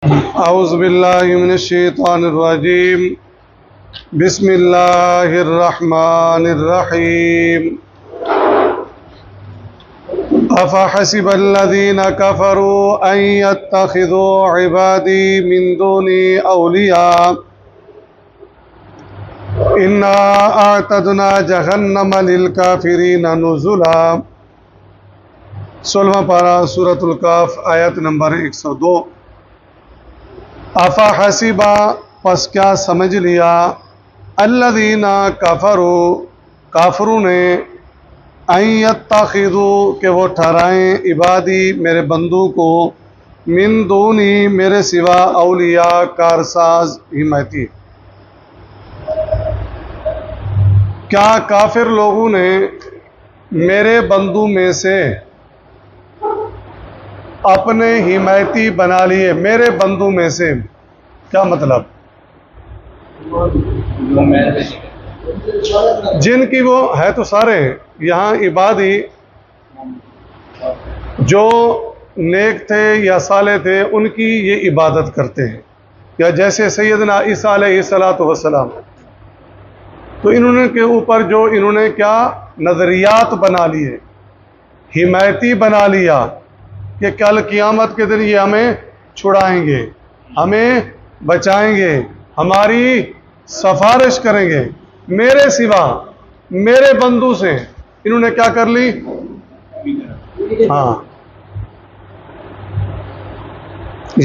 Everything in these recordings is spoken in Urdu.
اعوذ باللہ من الشیطان الرجیم بسم اللہ الرحمن الرحیم افحسب الذین کفروا ان يتخذوا عبادی من دونی اولیاء انا اعتدنا جہنم للکافرین نزلا 16واں پارہ سورۃ الکہف آیت نمبر 102۔ افحسبا پس کیا سمجھ لیا الذین کفروا کافروں نے ان یتخذوا کہ وہ ٹھہرائیں عبادی میرے بندوں کو من دونی میرے سوا اولیاء کارساز حمایتی۔ کیا کافر لوگوں نے میرے بندوں میں سے اپنے حمایتی بنا لیے؟ میرے بندوں میں سے کیا مطلب؟ جن کی وہ ہے تو سارے یہاں عبادی جو نیک تھے یا صالح تھے ان کی یہ عبادت کرتے ہیں، یا جیسے سیدنا عیسیٰ علیہ الصلوۃ والسلام، تو انہوں نے کے اوپر جو انہوں نے کیا نظریات بنا لیے، حمایتی بنا لیا کہ کل قیامت کے دن یہ ہمیں چھڑائیں گے، ہمیں بچائیں گے، ہماری سفارش کریں گے، میرے سوا میرے بندوں سے انہوں نے کیا کر لی؟ ہاں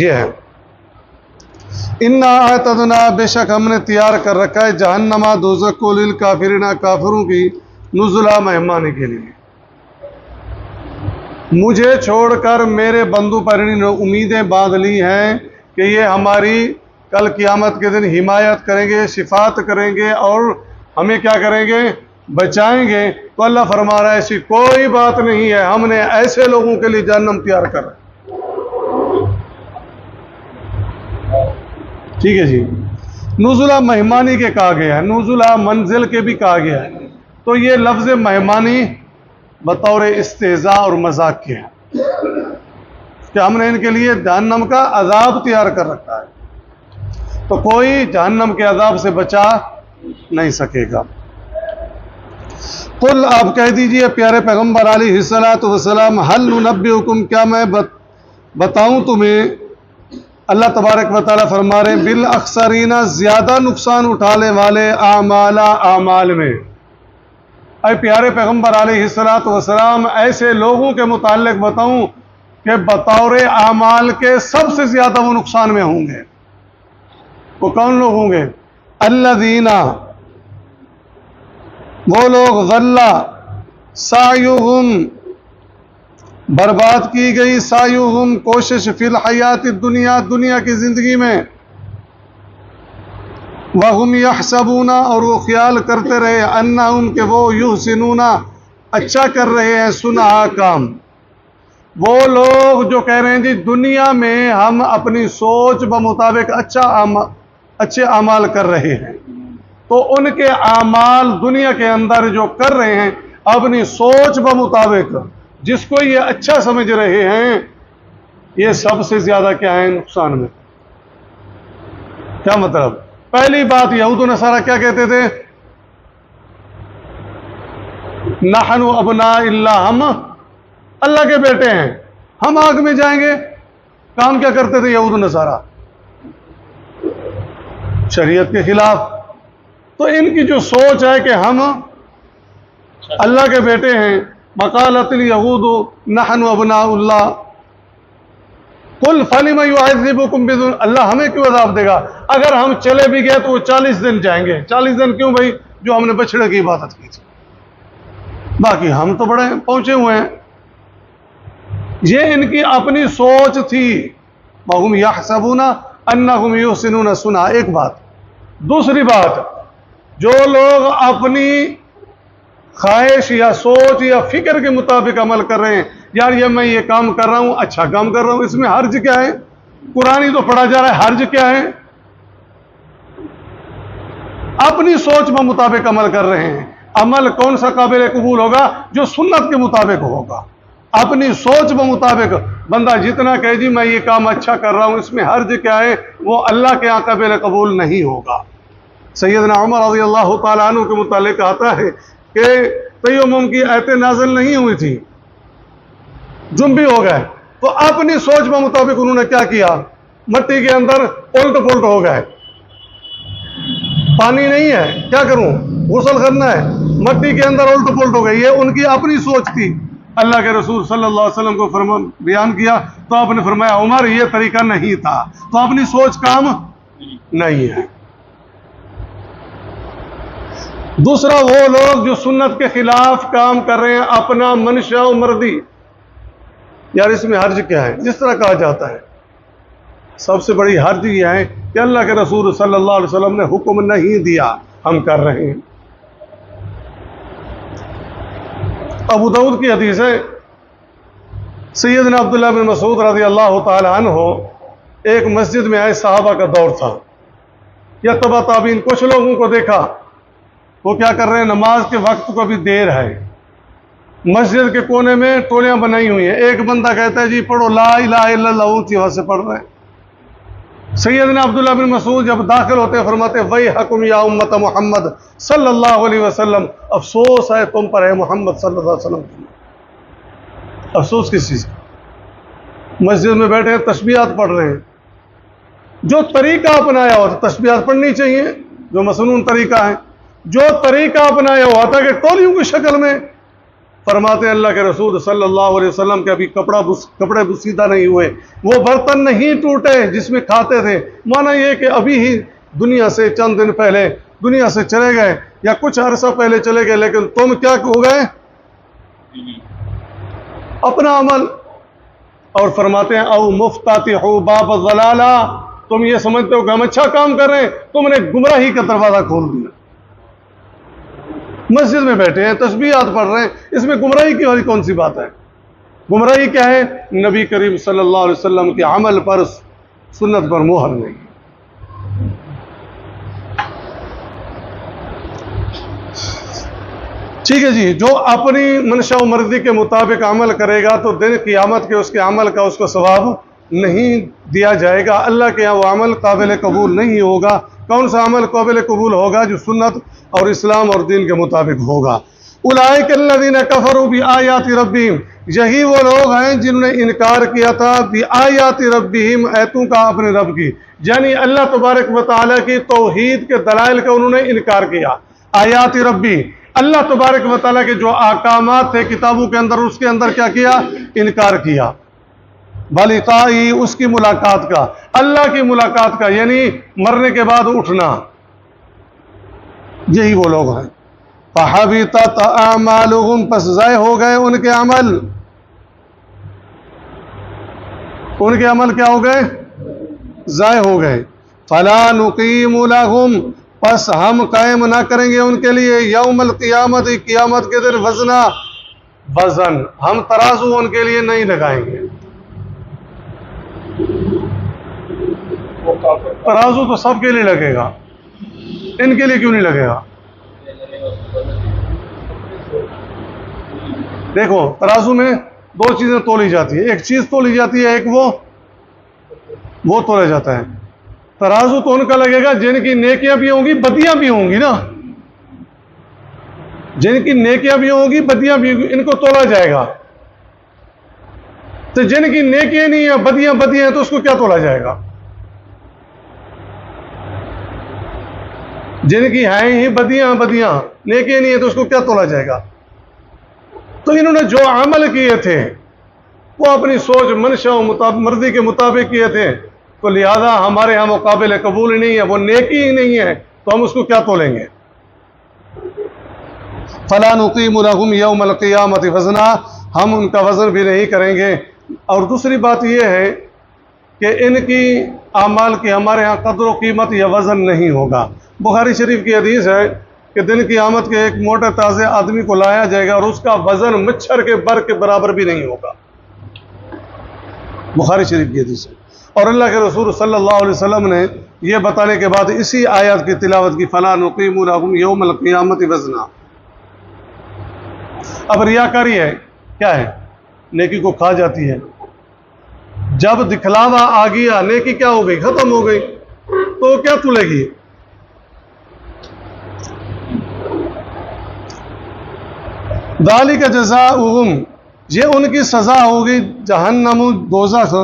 یہ ہے انا اعتدنا بے شک ہم نے تیار کر رکھا ہے جہنم دوزخ کو للکافرین کافروں کی نزلا مہمانی کے لیے۔ مجھے چھوڑ کر میرے بندوں پر انہوں نے امیدیں باندھ لی ہیں کہ یہ ہماری کل قیامت کے دن حمایت کریں گے، شفاعت کریں گے اور ہمیں کیا کریں گے؟ بچائیں گے۔ تو اللہ فرما رہا ہے ایسی کوئی بات نہیں ہے، ہم نے ایسے لوگوں کے لیے جہنم تیار کر رہا ہے۔ ٹھیک ہے جی، نزلہ مہمانی کے کہا گیا ہے، نزلہ منزل کے بھی کہا گیا ہے، تو یہ لفظ مہمانی بطور استہزاء اور مذاق کے ہیں کہ ہم نے ان کے لیے جہنم کا عذاب تیار کر رکھا ہے، تو کوئی جہنم کے عذاب سے بچا نہیں سکے گا۔ قل آپ کہہ دیجئے پیارے پیغمبر علیہ الصلوۃ والسلام، هل ننبئکم کیا میں بتاؤں تمہیں، اللہ تبارک و تعالیٰ فرما رہے ہیں بالاخسرین زیادہ نقصان اٹھانے والے اعمال میں۔ اے پیارے پیغمبر علیہ الصلوۃ والسلام ایسے لوگوں کے متعلق بتاؤں کہ بطور اعمال کے سب سے زیادہ وہ نقصان میں ہوں گے۔ وہ کون لوگ ہوں گے؟ الذین وہ لوگ ضل سعیہم برباد کی گئی سعیہم کوشش فی الحیات الدنیا دنیا کی زندگی میں، وَهُمْ يَحْسَبُونَ اور وہ خیال کرتے رہے انہم کہ وہ یحسنون اچھا کر رہے ہیں صنعا کام۔ وہ لوگ جو کہہ رہے ہیں جی دنیا میں ہم اپنی سوچ بمطابق اچھے اعمال کر رہے ہیں، تو ان کے اعمال دنیا کے اندر جو کر رہے ہیں اپنی سوچ بمطابق جس کو یہ اچھا سمجھ رہے ہیں، یہ سب سے زیادہ کیا ہے؟ نقصان میں۔ کیا مطلب؟ پہلی بات یہود و نصارہ کیا کہتے تھے؟ نحن ابناء اللہ، ہم اللہ کے بیٹے ہیں، ہم آگ میں جائیں گے۔ کام کیا کرتے تھے یہود و نصارہ؟ شریعت کے خلاف۔ تو ان کی جو سوچ ہے کہ ہم اللہ کے بیٹے ہیں، وقالت الیہود نحن ابناء اللہ قل فلم یعذبکم بذنوبکم، اللہ ہمیں کیوں عذاب دے گا؟ اگر ہم چلے بھی گئے تو وہ 40 دن جائیں گے۔ 40 دن کیوں بھائی؟ جو ہم نے بچڑے کی عبادت کی تھی، باقی ہم تو بڑے پہنچے ہوئے ہیں۔ یہ ان کی اپنی سوچ تھی۔ وَهُمْ يَحْسَبُونَ أَنَّهُمْ يُحْسِنُونَ صُنْعًا، ایک بات۔ دوسری بات، جو لوگ اپنی خواہش یا سوچ یا فکر کے مطابق عمل کر رہے ہیں، یار میں یہ کام کر رہا ہوں، اچھا کام کر رہا ہوں، اس میں حرج کیا ہے؟ قرآن ہی تو پڑھا جا رہا ہے، حرج کیا ہے؟ اپنی سوچ میں مطابق عمل کر رہے ہیں۔ عمل کون سا قابل قبول ہوگا؟ جو سنت کے مطابق ہوگا، اپنی سوچ کے مطابق۔ بندہ جتنا کہے جی میں یہ کام اچھا کر رہا ہوں، اس میں حرج کیا ہے، وہ اللہ کے یہاں قابل قبول نہیں ہوگا۔ سیدنا عمر رضی اللہ تعالیٰ عنہ کے متعلق آتا ہے کہ تیمم کی آیتیں نازل نہیں ہوئی تھی، جنبی ہو گئے تو اپنی سوچ کے مطابق انہوں نے کیا کیا، مٹی کے اندر الٹ پلٹ ہو گئے، پانی نہیں ہے کیا کروں، غسل کرنا ہے، مٹی کے اندر الٹ پلٹ ہو گئی، یہ ان کی اپنی سوچ تھی۔ اللہ کے رسول صلی اللہ علیہ وسلم کو بیان کیا تو آپ نے فرمایا عمر یہ طریقہ نہیں تھا، تو اپنی سوچ کام نہیں ہے۔ دوسرا وہ لوگ جو سنت کے خلاف کام کر رہے ہیں، اپنا منشا و مرضی، یار اس میں حرج کیا ہے، جس طرح کہا جاتا ہے سب سے بڑی حرج یہ ہے کہ اللہ کے رسول صلی اللہ علیہ وسلم نے حکم نہیں دیا، ہم کر رہے ہیں۔ ابو داؤد کی حدیث ہے، سیدنا عبداللہ بن مسعود رضی اللہ تعالی عنہ ایک مسجد میں آئے، صحابہ کا دور تھا یا تبع تابعین، کچھ لوگوں کو دیکھا وہ کیا کر رہے ہیں، نماز کے وقت کو بھی دیر ہے، مسجد کے کونے میں ٹولیاں بنائی ہوئی ہیں، ایک بندہ کہتا ہے جی پڑھو لا الہ الا اللہ، اونچی آواز سے پڑھ رہے ہیں۔ سیدنا عبداللہ بن مسعود جب داخل ہوتے ہیں فرماتے ویحکم یا امت محمد صلی اللہ علیہ وسلم، افسوس ہے تم پر ہے محمد صلی اللہ علیہ وسلم۔ افسوس کس چیز کا؟ مسجد میں بیٹھے ہیں تسبیحات پڑھ رہے ہیں، جو طریقہ اپنایا ہوا تھا تسبیحات پڑھنی چاہیے، جو مسنون طریقہ ہے، جو طریقہ اپنایا ہوا تھا کہ ٹولیوں کی شکل میں، فرماتے اللہ کے رسول صلی اللہ علیہ وسلم کے ابھی کپڑے بسیدہ نہیں ہوئے، وہ برتن نہیں ٹوٹے جس میں کھاتے تھے، مانا یہ کہ ابھی ہی دنیا سے چند دن پہلے دنیا سے چلے گئے یا کچھ عرصہ پہلے چلے گئے، لیکن تم کیا ہو گئے، اپنا عمل۔ اور فرماتے ہیں او مفتتحوا باب الضلالہ، تم یہ سمجھتے ہو کہ ہم اچھا کام کر رہے ہیں، تم نے گمراہی کا دروازہ کھول دیا۔ مسجد میں بیٹھے ہیں تسبیحات پڑھ رہے ہیں، اس میں گمراہی کی والی کون سی بات ہے؟ گمراہی کیا ہے؟ نبی کریم صلی اللہ علیہ وسلم کے عمل پر، سنت پر مہر نہیں۔ ٹھیک ہے جی، جو اپنی منشا و مرضی کے مطابق عمل کرے گا تو دن قیامت کے اس کے عمل کا اس کو ثواب نہیں دیا جائے گا، اللہ کے یہاں وہ عمل قابل قبول نہیں ہوگا۔ کون سا عمل قابل قبول ہوگا؟ جو سنت اور اسلام اور دین کے مطابق ہوگا۔ اولئک الذین کفروا بآیات ربہم، یہی وہ لوگ ہیں جنہوں نے انکار کیا تھا بآیات ربہم، آیتوں کا اپنے رب کی، یعنی اللہ تبارک و تعالیٰ کی توحید کے دلائل کا انہوں نے انکار کیا۔ آیات ربی، اللہ تبارک و تعالیٰ کے جو احکامات تھے کتابوں کے اندر، اس کے اندر کیا کیا؟ انکار کیا۔ بلقائی، اس کی ملاقات کا، اللہ کی ملاقات کا، یعنی مرنے کے بعد اٹھنا، یہی وہ لوگ ہیں۔ فحبطت اعمالهم، پس ضائع ہو گئے ان کے عمل، ان کے عمل کیا ہو گئے؟ ضائع ہو گئے۔ فلا نقیم لهم، پس ہم قائم نہ کریں گے ان کے لیے یوم القیامت، قیامت کے دن وزنا، وزن، ہم ترازو ان کے لیے نہیں لگائیں گے۔ ترازو تو سب کے لیے لگے گا، ان کے لیے کیوں نہیں لگے گا؟ دیکھو ترازو میں دو چیزیں تولی جاتی ہے، ایک چیز تولی جاتی ہے، ایک وہ تولا جاتا ہے۔ ترازو تو ان کا لگے گا جن کی نیکیاں بھی ہوں گی بدیاں بھی ہوں گی نا، جن کی نیکیاں بھی ہوں گی بدیاں بھی ہوں گی، ان کو تولا جائے گا۔ تو جن کی نیکیاں نہیں ہیں بدیاں ہیں تو اس کو کیا تولا جائے گا؟ جن کی ہیں ہی بدیاں نیکیاں نہیں ہیں تو اس کو کیا تولا جائے گا؟ تو انہوں نے جو عمل کیے تھے وہ اپنی سوچ منشا و مرضی کے مطابق کیے تھے، تو لہذا ہمارے ہاں مقابل قبول نہیں ہے، وہ نیکی ہی نہیں ہے، تو ہم اس کو کیا تولیں گے؟ فلا نقیم لهم یوم القیامت وزنا، ہم ان کا وزن بھی نہیں کریں گے۔ اور دوسری بات یہ ہے کہ ان کی اعمال کی ہمارے ہاں قدر و قیمت یا وزن نہیں ہوگا۔ بخاری شریف کی حدیث ہے کہ دن قیامت کے ایک موٹے تازے آدمی کو لایا جائے گا اور اس کا وزن مچھر کے بر کے برابر بھی نہیں ہوگا۔ بخاری شریف کی حدیث ہے۔ اور اللہ کے رسول صلی اللہ علیہ وسلم نے یہ بتانے کے بعد اسی آیات کی تلاوت کی، فلا نقیم لهم یوم القیامت وزنا۔ اب ریاکاری ہے، کیا ہے؟ نیکی کو کھا جاتی ہے، جب دکھلاوا آ گیا نیکی کیا ہو گئی؟ ختم ہو گئی، تو کیا تلے گی؟ ذالک جزاؤہم، یہ ان کی سزا ہوگی جہنم دوزخ،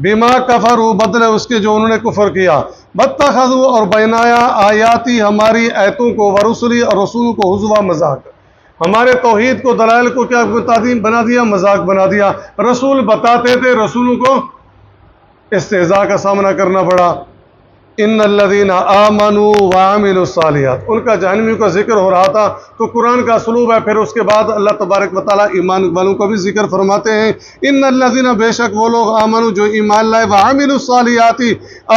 بما کفروا، بدلے اس کے جو انہوں نے کفر کیا، واتخذوا، اور بنایا، آیاتی، ہماری ایتوں کو، ورسلی، اور رسول کو، ہزوا، مذاق، ہمارے توحید کو، دلائل کو کیا بنا دیا؟ مذاق بنا دیا۔ رسول بتاتے تھے، رسولوں کو استہزاء کا سامنا کرنا پڑا۔ ان الذین آمنوا وعملوا الصالحات، ان کا جہنمیوں کا ذکر ہو رہا تھا، تو قرآن کا اسلوب ہے، پھر اس کے بعد اللہ تبارک و تعالیٰ ایمان والوں کا بھی ذکر فرماتے ہیں۔ ان الذین، بے شک وہ لوگ، آمنوا، جو ایمان لائے، وعملوا الصالحات،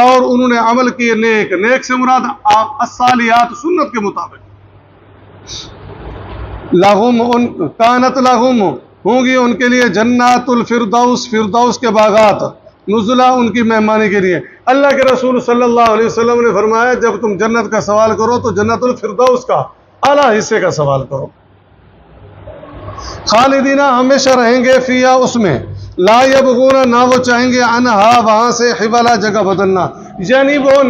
اور انہوں نے عمل کیے نیک، نیک سے مراد الصالحات، سنت کے مطابق، لہم، کانت لہم، ہوں گی ان کے لیے، جنات الفردوس، فردوس کے باغات، نزلہ، ان کی مہمانی کے لیے۔ اللہ کے رسول صلی اللہ علیہ وسلم نے فرمایا جب تم جنت کا سوال کرو تو جنت الفردوس کا اعلیٰ حصے کا سوال کرو۔ خالدین، ہمیشہ رہیں گے، فیہا، اس میں، لا یبغون، نہ وہ چاہیں گے، عنہا، وہاں سے، حولا، جگہ بدلنا، یعنی وہ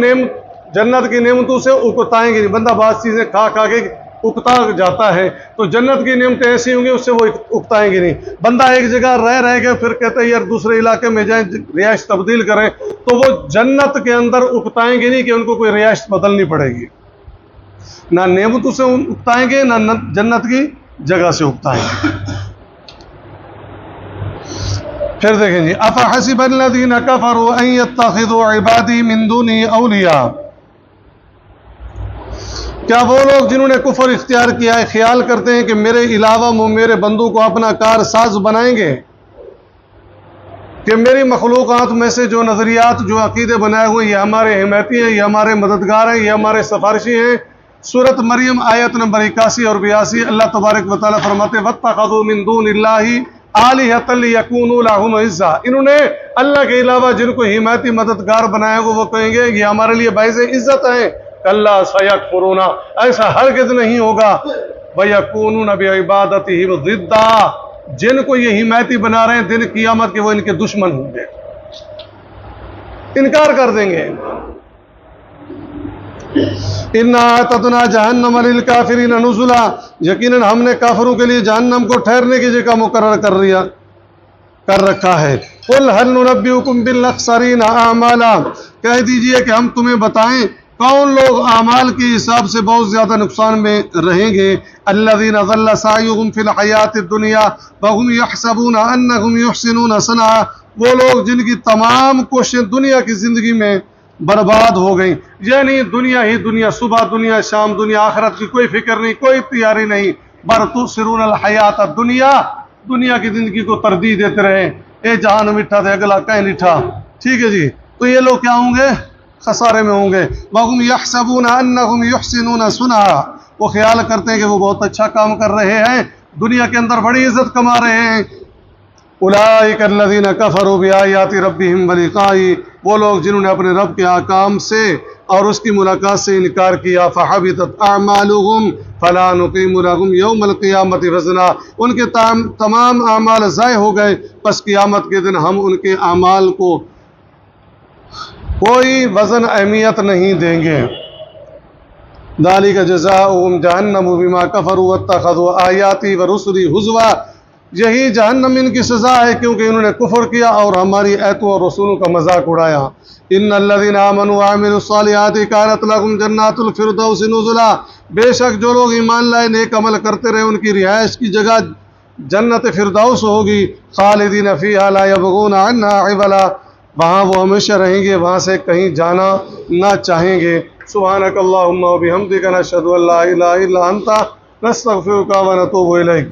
جنت کی نعمتوں سے اکتائیں گے نہیں۔ بندہ بعض چیزیں کھا کھا کے اکتا جاتا ہے، تو جنت کی نعمتیں ایسی ہوں گی اس سے وہ اکتائیں گے نہیں۔ بندہ ایک جگہ رہ کے پھر کہتا ہے یار دوسرے علاقے میں جائیں، رہائش تبدیل کریں، تو وہ جنت کے اندر اکتائیں گے نہیں کہ ان کو کوئی رہائش بدلنی پڑے گی، نہ نعمتوں سے اکتائیں گے، نہ جنت کی جگہ سے اکتائیں گے۔ پھر دیکھیں جی، افحسب الذین کفروا ان یتخذوا عبادی من دونی اولیاء، کیا وہ لوگ جنہوں نے کفر اختیار کیا ہے خیال کرتے ہیں کہ میرے علاوہ وہ میرے بندوں کو اپنا کار ساز بنائیں گے، کہ میری مخلوقات میں سے جو نظریات، جو عقیدے بنائے ہوئے، یہ ہمارے حمایتی ہیں، یہ ہمارے مددگار ہیں، یہ ہمارے سفارشی ہیں۔ سورۃ مریم آیت نمبر 81 اور 82، اللہ تبارک و تعالیٰ فرماتے ہیں وَاتَّخَذُوا مِن دُونِ اللَّهِ آلِهَةً لِيَكُونُوا لَهُمْ عِزًّا، انہوں نے اللہ کے علاوہ جن کو حمایتی مددگار بنایا وہ کہیں گے یہ ہمارے لیے باعث عزت ہیں۔ کَلَّا سَيَكْفُرُونَ، ایسا ہرگز نہیں ہوگا، وَيَكُونُونَ بِعِبَادَتِهِمْ ضِدًّا، جن کو یہ حمایتی بنا رہے ہیں دن قیامت کے وہ ان کے دشمن ہوں گے، انکار کر دیں گے۔ اِنَّا أَعْتَدْنَا جَهَنَّمَ لِلْكَافِرِينَ نُزُلًا، یقیناً ہم نے کافروں کے لیے جہنم کو ٹھہرنے کی جگہ مقرر کر رکھا ہے۔ قُلْ هَلْ نُنَبِّئُكُم بِالْأَخْسَرِينَ أَعْمَالًا، کہہ دیجئے کہ ہم تمہیں بتائیں کون لوگ اعمال کے حساب سے بہت زیادہ نقصان میں رہیں گے۔ الذین ضل سعیہم فی الحیات الدنیا وہم یحسبون انہم یحسنون صنعا، وہ لوگ جن کی تمام کوششیں دنیا کی زندگی میں برباد ہو گئیں، یعنی دنیا ہی دنیا، صبح دنیا، شام دنیا، آخرت کی کوئی فکر نہیں، کوئی تیاری نہیں، بل تؤثرون الحیات الدنیا، دنیا کی زندگی کو ترجیح دیتے رہے، اے جہان میٹھا تھا اگلا کہیں نٹھا، ٹھیک ہے جی، تو یہ لوگ کیا ہوں گے؟ خسارے میں ہوں گے۔ وَهُمْ يَحْسَبُونَ أَنَّهُمْ يُحْسِنُونَ صُنْعًا، وہ خیال کرتے ہیں کہ وہ بہت اچھا کام کر رہے ہیں، دنیا کے اندر بڑی عزت کما رہے ہیں۔ أُولَٰئِكَ الَّذِينَ كَفَرُوا بِآيَاتِ رَبِّهِمْ وَلِقَائِهِ، وہ لوگ جنہوں نے اپنے رب کے احکام سے اور اس کی ملاقات سے انکار کیا، فَحَبِطَتْ أَعْمَالُهُمْ فَلَا نُقِيمُ لَهُمْ يَوْمَ الْقِيَامَةِ وَزْنًا، ان کے تمام اعمال ضائع ہو گئے، پس قیامت کے دن ہم ان کے اعمال کو کوئی وزن اہمیت نہیں دیں گے۔ ذالک جزاؤہم جہنم بما کفروا واتخذوا آیاتی ورسلی ہزوا، یہی جہنم ان کی سزا ہے کیونکہ انہوں نے کفر کیا اور ہماری آیتوں اور رسولوں کا مذاق اڑایا۔ ان الذین آمنوا وعملوا الصالحات کانت لهم جنات الفردوس نزلا، بے شک جو لوگ ایمان لائے نیک عمل کرتے رہے ان کی رہائش کی جگہ جنت فردوس ہوگی، خالدین فیہا لا یبغون عنہا حولا، وہاں وہ ہمیشہ رہیں گے، وہاں سے کہیں جانا نہ چاہیں گے۔ سبحانک اللہم و بحمدک نشہد ان لا الہ الا انت نستغفرک و نتوب الیک۔